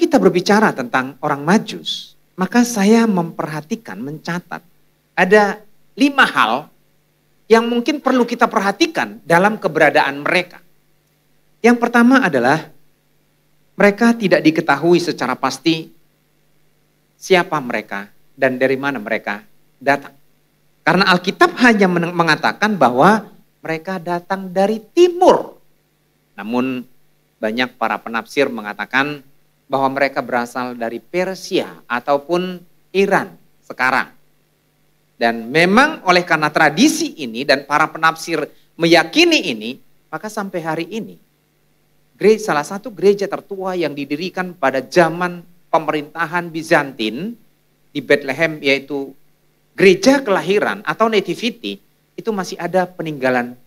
kita berbicara tentang orang Majus, maka saya memperhatikan, mencatat, ada 5 hal yang mungkin perlu kita perhatikan dalam keberadaan mereka. Yang pertama adalah mereka tidak diketahui secara pasti siapa mereka dan dari mana mereka datang. Karena Alkitab hanya mengatakan bahwa mereka datang dari timur. Namun banyak para penafsir mengatakan bahwa mereka berasal dari Persia ataupun Iran sekarang. Dan memang oleh karena tradisi ini dan para penafsir meyakini ini, maka sampai hari ini salah satu gereja tertua yang didirikan pada zaman pemerintahan Bizantin di Bethlehem, yaitu gereja kelahiran atau nativity, itu masih ada peninggalan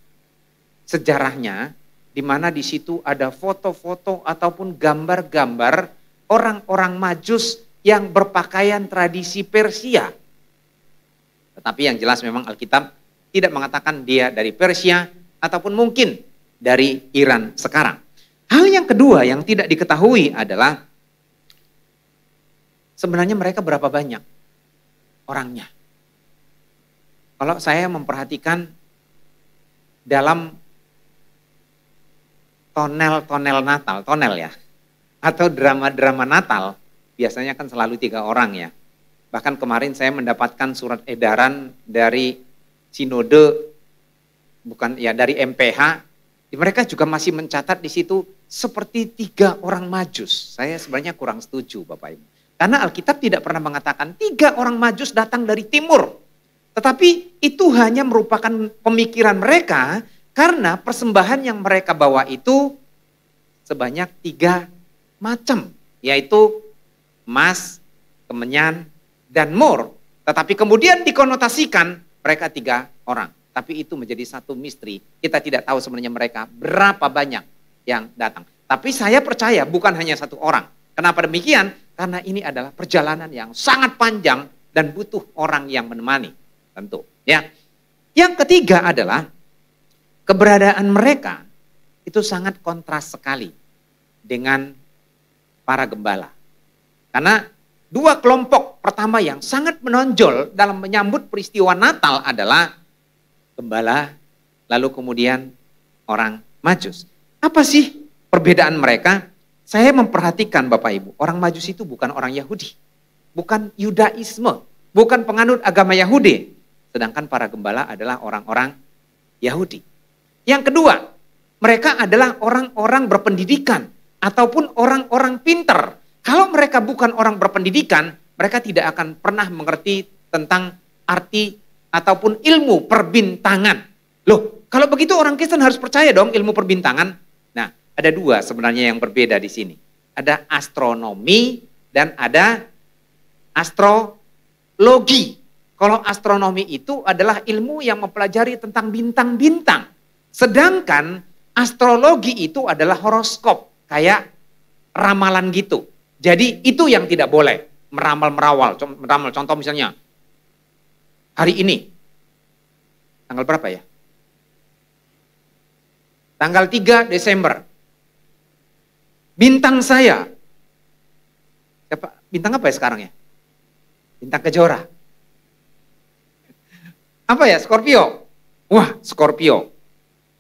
sejarahnya, di mana di situ ada foto-foto ataupun gambar-gambar orang-orang Majus yang berpakaian tradisi Persia. Tetapi yang jelas memang Alkitab tidak mengatakan dia dari Persia ataupun mungkin dari Iran sekarang. Hal yang kedua yang tidak diketahui adalah sebenarnya mereka berapa banyak orangnya. Kalau saya memperhatikan dalam tonel Natal, atau drama-drama Natal, biasanya kan selalu 3 orang ya. Bahkan kemarin saya mendapatkan surat edaran dari sinode, dari MPH, mereka juga masih mencatat di situ seperti 3 orang Majus. Saya sebenarnya kurang setuju Bapak Ibu. Karena Alkitab tidak pernah mengatakan 3 orang Majus datang dari timur. Tetapi itu hanya merupakan pemikiran mereka karena persembahan yang mereka bawa itu sebanyak 3 macam. Yaitu emas, kemenyan, dan mur. Tetapi kemudian dikonotasikan mereka 3 orang. Tapi itu menjadi satu misteri. Kita tidak tahu sebenarnya mereka berapa banyak yang datang. Tapi saya percaya bukan hanya 1 orang. Kenapa demikian? Karena ini adalah perjalanan yang sangat panjang dan butuh orang yang menemani. Tentu. Ya. Yang ketiga adalah keberadaan mereka itu sangat kontras sekali dengan para gembala. Karena 2 kelompok pertama yang sangat menonjol dalam menyambut peristiwa Natal adalah gembala, lalu kemudian orang Majus. Apa sih perbedaan mereka? Saya memperhatikan Bapak Ibu, orang Majus itu bukan orang Yahudi, bukan Yudaisme, bukan penganut agama Yahudi. Sedangkan para gembala adalah orang-orang Yahudi. Yang kedua, mereka adalah orang-orang berpendidikan ataupun orang-orang pinter. Kalau mereka bukan orang berpendidikan, mereka tidak akan pernah mengerti tentang arti ataupun ilmu perbintangan. Loh, kalau begitu orang Kristen harus percaya dong ilmu perbintangan. Nah, ada 2 sebenarnya yang berbeda di sini. Ada astronomi dan ada astrologi. Kalau astronomi itu adalah ilmu yang mempelajari tentang bintang-bintang. Sedangkan astrologi itu adalah horoskop, kayak ramalan gitu. Jadi itu yang tidak boleh, meramal. Contoh misalnya, hari ini, tanggal berapa ya? Tanggal 3 Desember. Bintang saya, bintang apa ya sekarang ya? Bintang Kejora. Apa ya? Scorpio. Wah, Scorpio.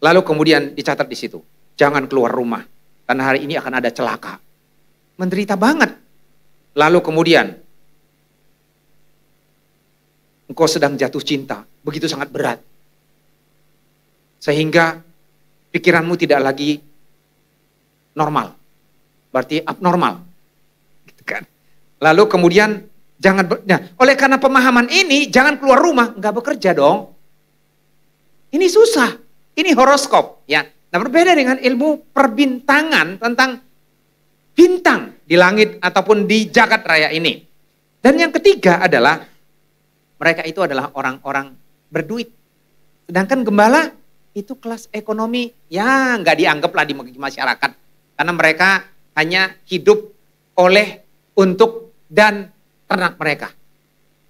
Lalu kemudian dicatat di situ, jangan keluar rumah, karena hari ini akan ada celaka. Menderita banget. Lalu kemudian, engkau sedang jatuh cinta, begitu sangat berat. Sehingga pikiranmu tidak lagi normal, berarti abnormal. Gitu kan? Lalu kemudian, oleh karena pemahaman ini, jangan keluar rumah, nggak bekerja dong. Ini susah, ini horoskop. Ya. Nah, berbeda dengan ilmu perbintangan tentang bintang di langit ataupun di jagat raya ini. Dan yang ketiga adalah mereka itu adalah orang-orang berduit. Sedangkan gembala itu kelas ekonomi ya nggak dianggaplah di masyarakat. Karena mereka hanya hidup untuk dan ternak mereka.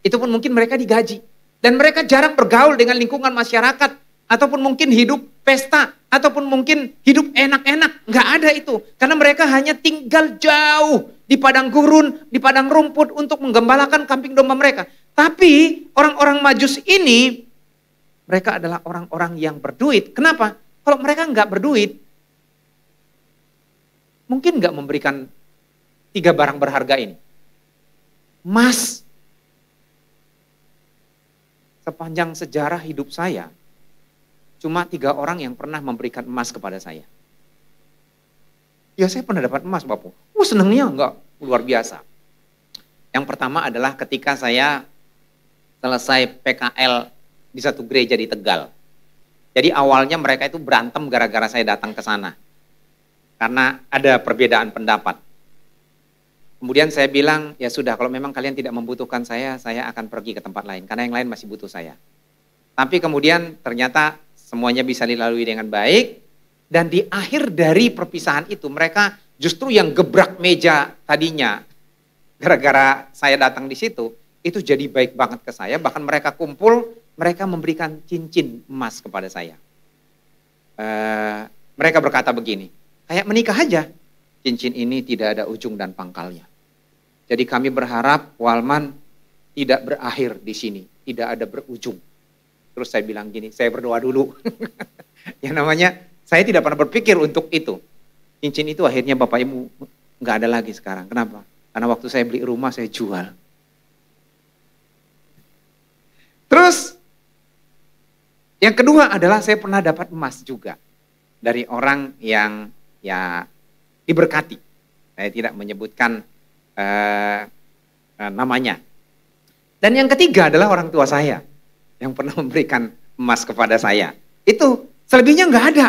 Itu pun mungkin mereka digaji. Dan mereka jarang bergaul dengan lingkungan masyarakat. ataupun mungkin hidup pesta, ataupun mungkin hidup enak-enak. Nggak ada itu. Karena mereka hanya tinggal jauh di padang gurun, di padang rumput untuk menggembalakan kambing domba mereka. Tapi orang-orang Majus ini, mereka adalah orang-orang yang berduit. Kenapa? Kalau mereka nggak berduit, mungkin nggak memberikan 3 barang berharga ini. Emas. Sepanjang sejarah hidup saya, cuma 3 orang yang pernah memberikan emas kepada saya. Ya saya pernah dapat emas Bapak. Senengnya enggak luar biasa. Yang pertama adalah ketika saya selesai PKL di satu gereja di Tegal. Jadi awalnya mereka itu berantem gara-gara saya datang ke sana. Karena ada perbedaan pendapat. Kemudian saya bilang, ya sudah kalau memang kalian tidak membutuhkan saya akan pergi ke tempat lain. Karena yang lain masih butuh saya. Tapi kemudian ternyata semuanya bisa dilalui dengan baik. Dan di akhir dari perpisahan itu mereka justru yang gebrak meja tadinya. Gara-gara saya datang di situ, itu jadi baik banget ke saya. Bahkan mereka kumpul, mereka memberikan cincin emas kepada saya. Mereka berkata begini, kayak menikah aja. Cincin ini tidak ada ujung dan pangkalnya. Jadi kami berharap Walman tidak berakhir di sini, tidak ada berujung. Terus saya bilang gini, saya berdoa dulu. Ya namanya, saya tidak pernah berpikir untuk itu. Cincin itu akhirnya Bapak Ibu nggak ada lagi sekarang. Kenapa? Karena waktu saya beli rumah saya jual. Terus yang kedua adalah saya pernah dapat emas juga dari orang yang ya diberkati. Saya tidak menyebutkan namanya. Dan yang ketiga adalah orang tua saya yang pernah memberikan emas kepada saya. Itu selebihnya nggak ada.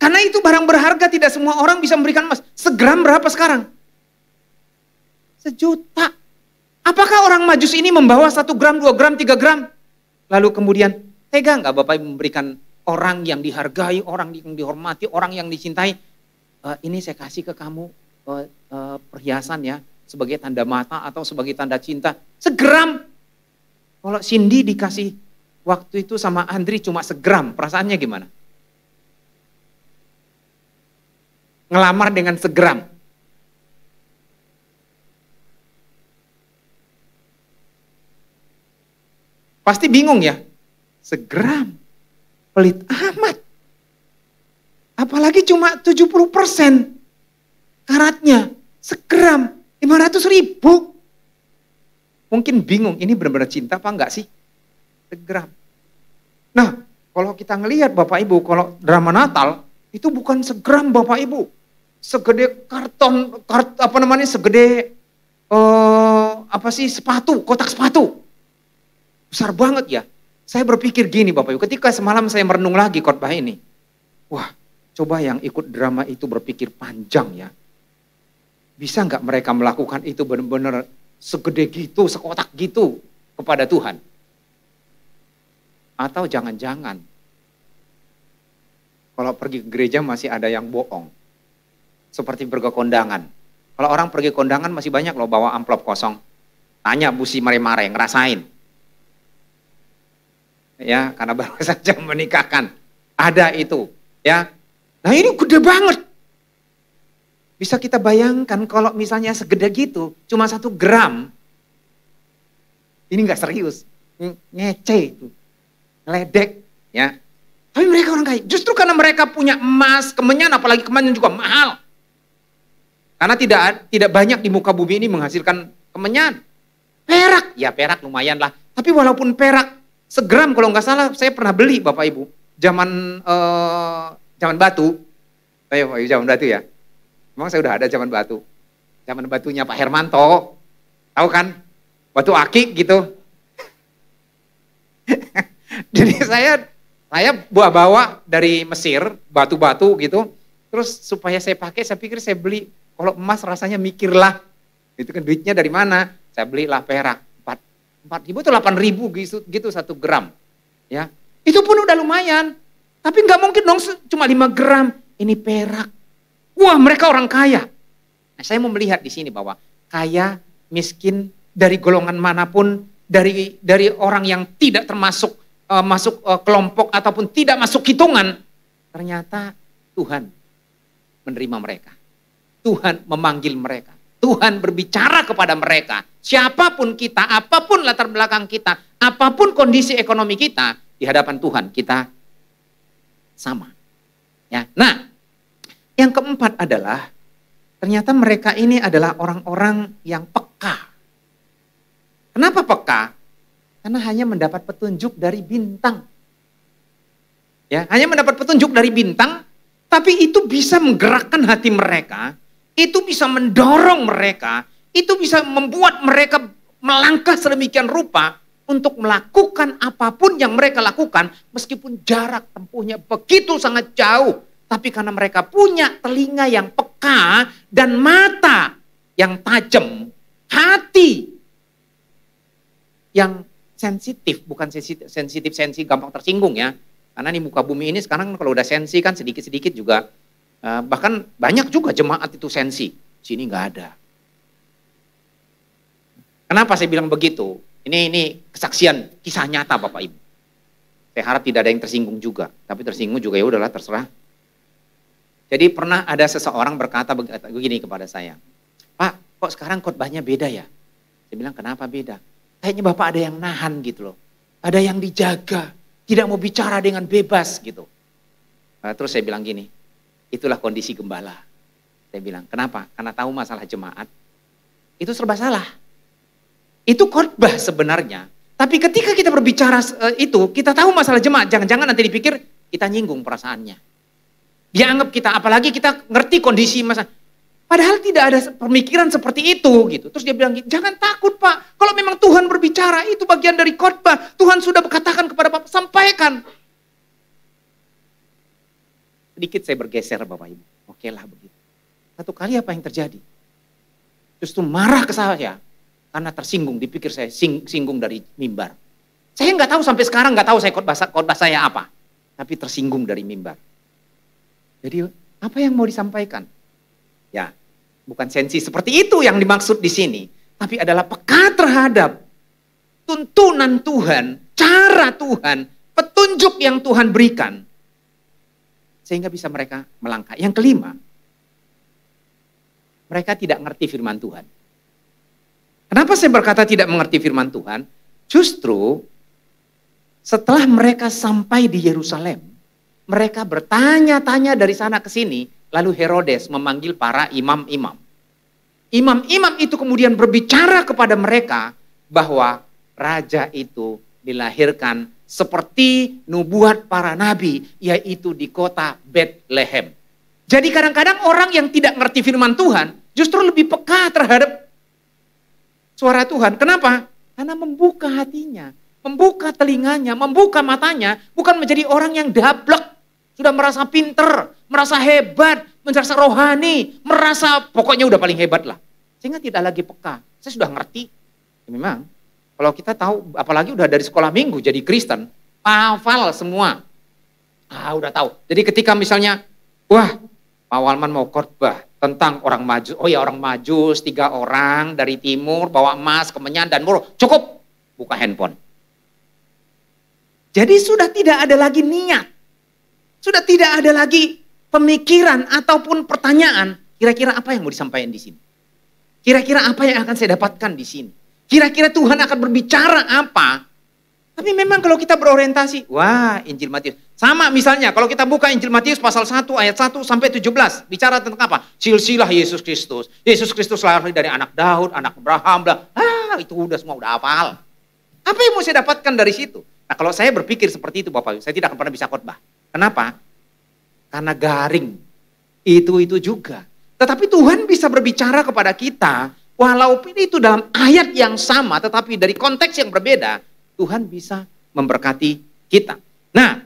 Karena itu barang berharga, tidak semua orang bisa memberikan emas. Segram berapa sekarang? 1 juta. Apakah orang Majus ini membawa 1 gram, 2 gram, 3 gram? Lalu kemudian tega nggak Bapak Ibu memberikan orang yang dihargai, orang yang dihormati, orang yang dicintai? Ini saya kasih ke kamu perhiasan ya, sebagai tanda mata atau sebagai tanda cinta. Segram. Kalau Cindy dikasih waktu itu sama Andri cuma segram, perasaannya gimana? Ngelamar dengan segram. Pasti bingung ya. Segram. Pelit amat. Apalagi cuma 70% karatnya. Segram. 500.000. Mungkin bingung, ini benar-benar cinta apa enggak sih? Segram. Nah, kalau kita ngelihat Bapak Ibu, kalau drama Natal, itu bukan segram Bapak Ibu. Segede karton, segede sepatu, kotak sepatu. Besar banget ya. Saya berpikir gini Bapak Ibu, ketika semalam saya merenung lagi khotbah ini. Wah, coba yang ikut drama itu berpikir panjang ya. Bisa nggak mereka melakukan itu benar-benar segede gitu, sekotak gitu kepada Tuhan? Atau jangan-jangan kalau pergi ke gereja masih ada yang bohong. Seperti pergi kondangan. Kalau orang pergi kondangan masih banyak loh bawa amplop kosong. Tanya busi mare-mare, ngerasain. Ya, karena baru saja menikahkan. Ada itu. Ya. Nah ini gede banget. Bisa kita bayangkan kalau misalnya segede gitu, cuma 1 gram. Ini nggak serius. Ngece itu. Ngeledek. Ya. Tapi mereka orang kaya. Justru karena mereka punya emas, kemenyan, apalagi kemenyan juga mahal. Karena tidak banyak di muka bumi ini menghasilkan kemenyan. Perak, ya perak lumayan lah. Tapi walaupun perak, segram kalau nggak salah saya pernah beli Bapak Ibu. Zaman batu. Saya zaman batu ya. Memang saya udah ada zaman batu. Zaman batunya Pak Hermanto. Tahu kan? Batu akik gitu. Jadi saya bawa dari Mesir batu-batu gitu. Terus supaya saya pakai, saya pikir saya beli. Kalau emas rasanya mikirlah. Itu kan duitnya dari mana? Saya belilah perak. 4.000 atau 8.000 gitu 1 gram. Ya. Itu pun udah lumayan. Tapi nggak mungkin dong cuma 5 gram. Ini perak. Wah, mereka orang kaya. Nah, saya mau melihat di sini bahwa kaya, miskin, dari golongan manapun, dari orang yang tidak termasuk masuk kelompok ataupun tidak masuk hitungan, ternyata Tuhan menerima mereka. Tuhan memanggil mereka. Tuhan berbicara kepada mereka. Siapapun kita, apapun latar belakang kita, apapun kondisi ekonomi kita, di hadapan Tuhan kita sama. Ya. Nah, yang keempat adalah ternyata mereka ini adalah orang-orang yang peka. Kenapa peka? Karena hanya mendapat petunjuk dari bintang. Ya, hanya mendapat petunjuk dari bintang, tapi itu bisa menggerakkan hati mereka, itu bisa mendorong mereka, itu bisa membuat mereka melangkah sedemikian rupa untuk melakukan apapun yang mereka lakukan, meskipun jarak tempuhnya begitu sangat jauh. Tapi karena mereka punya telinga yang peka dan mata yang tajam, hati yang sensitif, bukan sensitif gampang tersinggung ya. Karena di muka bumi ini sekarang kalau udah sensi kan sedikit-sedikit juga, bahkan banyak juga jemaat itu sensi. Sini nggak ada. Kenapa saya bilang begitu? Ini kesaksian kisah nyata Bapak Ibu. Saya harap tidak ada yang tersinggung juga, tapi tersinggung juga ya udahlah terserah. Jadi pernah ada seseorang berkata begini kepada saya, Pak, kok sekarang khotbahnya beda ya? Saya bilang kenapa beda? Kayaknya Bapak ada yang nahan gitu loh, ada yang dijaga, tidak mau bicara dengan bebas gitu. Terus saya bilang gini, itulah kondisi gembala. Saya bilang, kenapa? Karena tahu masalah jemaat, itu serba salah. Itu khotbah sebenarnya. Tapi ketika kita berbicara itu, kita tahu masalah jemaat, jangan-jangan nanti dipikir kita nyinggung perasaannya. Dia anggap kita, apalagi kita ngerti kondisi masa. Padahal tidak ada pemikiran seperti itu gitu. Terus dia bilang, jangan takut Pak. Kalau memang Tuhan berbicara, itu bagian dari khotbah. Tuhan sudah berkatakan kepada Bapak, sampaikan. Sedikit saya bergeser Bapak Ibu. Oke lah begitu. Satu kali apa yang terjadi? Justru marah ke saya. Karena tersinggung, dipikir saya singgung dari mimbar. Saya nggak tahu sampai sekarang, nggak tahu saya khotbah saya apa. Tapi tersinggung dari mimbar. Jadi apa yang mau disampaikan? Ya, bukan sensi seperti itu yang dimaksud di sini. Tapi adalah peka terhadap tuntunan Tuhan, cara Tuhan, petunjuk yang Tuhan berikan. Sehingga bisa mereka melangkah. Yang kelima, mereka tidak ngerti firman Tuhan. Kenapa saya berkata tidak mengerti firman Tuhan? Justru setelah mereka sampai di Yerusalem, mereka bertanya-tanya dari sana ke sini, lalu Herodes memanggil para imam-imam. Imam-imam itu kemudian berbicara kepada mereka bahwa raja itu dilahirkan seperti nubuat para nabi, yaitu di kota Bethlehem. Jadi kadang-kadang orang yang tidak ngerti firman Tuhan justru lebih peka terhadap suara Tuhan. Kenapa? Karena membuka hatinya, membuka telinganya, membuka matanya, bukan menjadi orang yang dablek, sudah merasa pinter, merasa hebat, merasa rohani, merasa pokoknya udah paling hebat lah. Sehingga tidak lagi peka. Saya sudah ngerti. Ya memang, kalau kita tahu, apalagi udah dari sekolah minggu jadi Kristen, hafal semua. Udah tahu. Jadi ketika misalnya, wah, Pak Walman mau khotbah tentang orang Majus. Oh ya, orang Majus, 3 orang dari timur, bawa emas, kemenyan, dan murah. Cukup, buka handphone. Jadi sudah tidak ada lagi niat. Sudah tidak ada lagi pemikiran ataupun pertanyaan. Kira-kira apa yang mau disampaikan di sini? Kira-kira apa yang akan saya dapatkan di sini? Kira-kira Tuhan akan berbicara apa? Tapi memang kalau kita berorientasi, wah Injil Matius. Sama misalnya kalau kita buka Injil Matius pasal 1 ayat 1 sampai 17. Bicara tentang apa? Silsilah Yesus Kristus. Yesus Kristus lahir dari anak Daud, anak Abraham. Itu udah semua udah hafal. Apa yang mau saya dapatkan dari situ? Nah kalau saya berpikir seperti itu Bapak, saya tidak akan pernah bisa khotbah. Kenapa? Karena garing. Itu juga. Tetapi Tuhan bisa berbicara kepada kita, walaupun itu dalam ayat yang sama, tetapi dari konteks yang berbeda, Tuhan bisa memberkati kita. Nah,